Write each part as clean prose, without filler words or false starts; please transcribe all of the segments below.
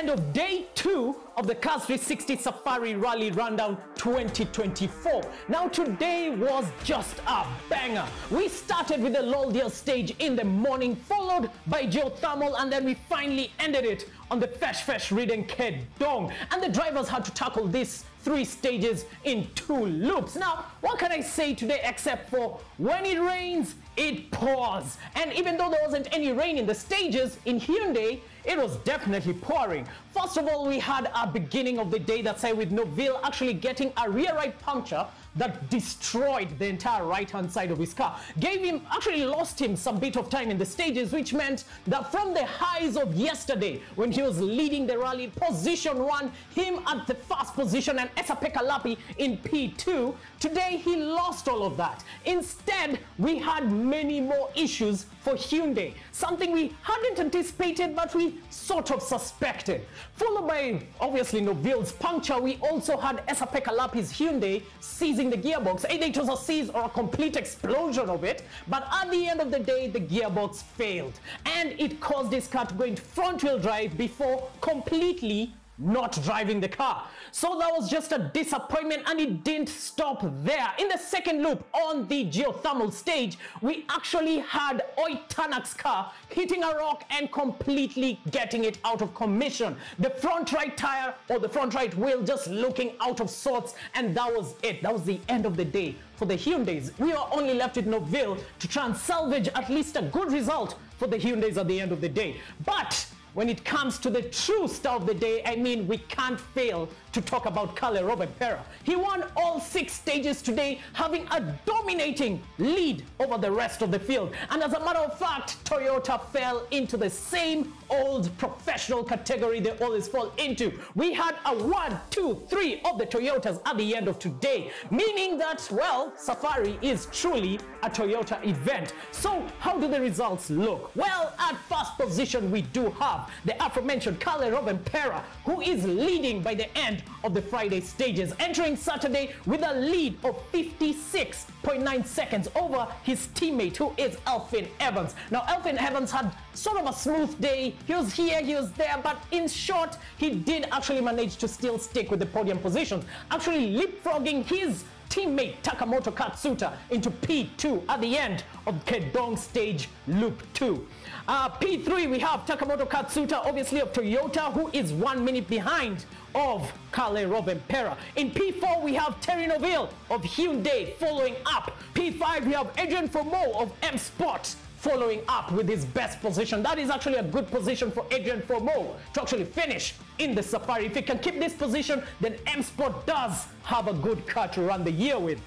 end of day 2 of the CARS360 Safari Rally Rundown 2024. Now today was just a banger. We started with the Loldia stage in the morning, followed by geothermal, and then we finally ended it on the Fesh ridden Kedong. And the drivers had to tackle these 3 stages in 2 loops. Now, what can I say today except for when it rains, it pours. And even though there wasn't any rain in the stages, in Hyundai, it was definitely pouring. First of all, we had a beginning of the day that said with Noville actually getting a rear right puncture that destroyed the entire right-hand side of his car. Actually lost him some bit of time in the stages, which meant that from the highs of yesterday, when he was leading the rally, position 1, him at the first position, and Esapeka Lapi in P2, today he lost all of that. Instead, we had many more issues for Hyundai, something we hadn't anticipated, but we sort of suspected. Followed by, obviously, Noville's puncture, we also had Esapeka Lapi's Hyundai seizing the gearbox. Either it was a seize or a complete explosion of it, but at the end of the day, the gearbox failed, and it caused his car to go into front-wheel drive before completely not driving the car. So that was just a disappointment, and it didn't stop there. In the second loop on the geothermal stage, we actually had Oitanak's car hitting a rock and completely getting it out of commission. The front right tire or the front right wheel just looking out of sorts, and that was it. That was the end of the day for the Hyundais. We are only left with Noville to try and salvage at least a good result for the Hyundais at the end of the day. But when it comes to the true star of the day, I mean, we can't fail to talk about Kalle Rovanperä. He won all 6 stages today, having a dominating lead over the rest of the field. And as a matter of fact, Toyota fell into the same old professional category they always fall into. We had a 1, 2, 3 of the Toyotas at the end of today, meaning that, well, Safari is truly a Toyota event. So how do the results look? Well, at first position, we do have the aforementioned Kalle Rovanperä, who is leading by the end of the Friday stages, entering Saturday with a lead of 56.9 seconds over his teammate, who is Elfyn Evans. Now, Elfyn Evans had sort of a smooth day. He was here, he was there, but in short, he did actually manage to still stick with the podium positions, actually leapfrogging his teammate Takamoto Katsuta into P2 at the end of Kedong stage loop 2. P3, we have Takamoto Katsuta, obviously of Toyota, who is 1 minute behind of Kalle Rovanperä. In P4, we have Terry Noville of Hyundai following up. P5, we have Adrian Fourmeau of M Sport following up with his best position. That is actually a good position for Adrian Fourmeau to actually finish in the Safari. If he can keep this position, then M Sport does have a good car to run the year with.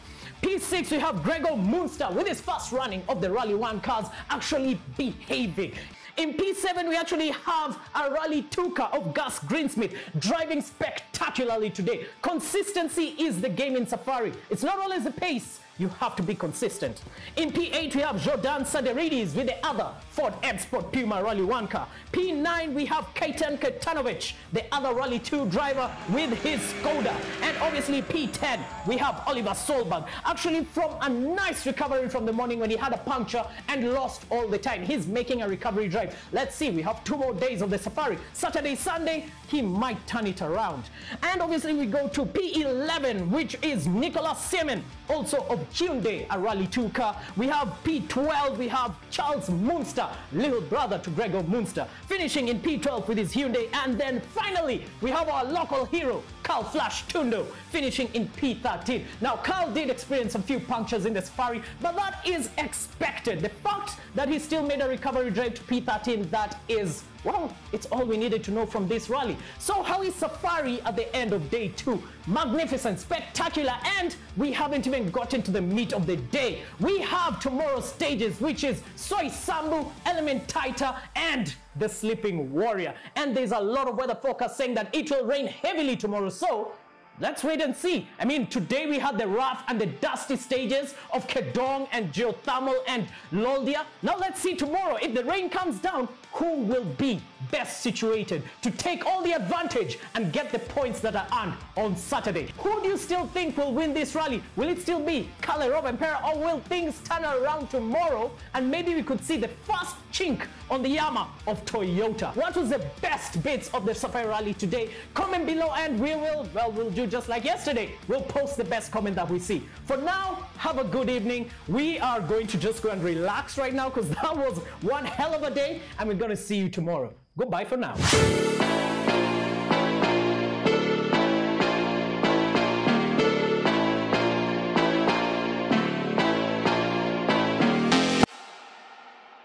P6, we have Gregor Munster with his first running of the Rally 1 cars actually behaving. In P7, we actually have a Rally 2 car of Gus Greensmith driving spectacularly today. Consistency is the game in Safari. It's not always the pace. You have to be consistent. In P8, we have Jordan Saderidis with the other Ford M Sport Puma Rally 1 car. P9, we have Kaitan Ketanovic, the other Rally 2 driver with his Skoda. And obviously P10, we have Oliver Solberg, actually from a nice recovery from the morning when he had a puncture and lost all the time. He's making a recovery drive. Let's see, we have 2 more days of the Safari. Saturday, Sunday, he might turn it around. And obviously we go to P11, which is Nicolas Seaman, also of Hyundai, a Rally 2 car. We have P12, we have Charles Munster, little brother to Gregor Munster, finishing in P12 with his Hyundai. And then finally, we have our local hero, Carl Flash Tundo, finishing in P13. Now, Carl did experience a few punctures in the Safari, but that is expected. The fact that he still made a recovery drive to P13, that is, well, it's all we needed to know from this rally. So how is Safari at the end of day 2? Magnificent, spectacular, and we haven't even gotten to the meat of the day. We have tomorrow's stages, which is Soy Sambu, Elementaita, and the Sleeping Warrior. And there's a lot of weather forecast saying that it will rain heavily tomorrow, so let's wait and see. I mean, today we had the rough and the dusty stages of Kedong and geothermal and Loldia. Now let's see tomorrow, if the rain comes down, who will be best situated to take all the advantage and get the points that are earned on Saturday. Who do you still think will win this rally? Will it still be Kalle Rovanperä, or will things turn around tomorrow and maybe we could see the first chink on the armor of Toyota? What was the best bits of the Safari Rally today? Comment below and we'll do just like yesterday. We'll post the best comment that we see. For now, have a good evening. We are going to just go and relax right now because that was one hell of a day, and we're going to see you tomorrow. Goodbye for now.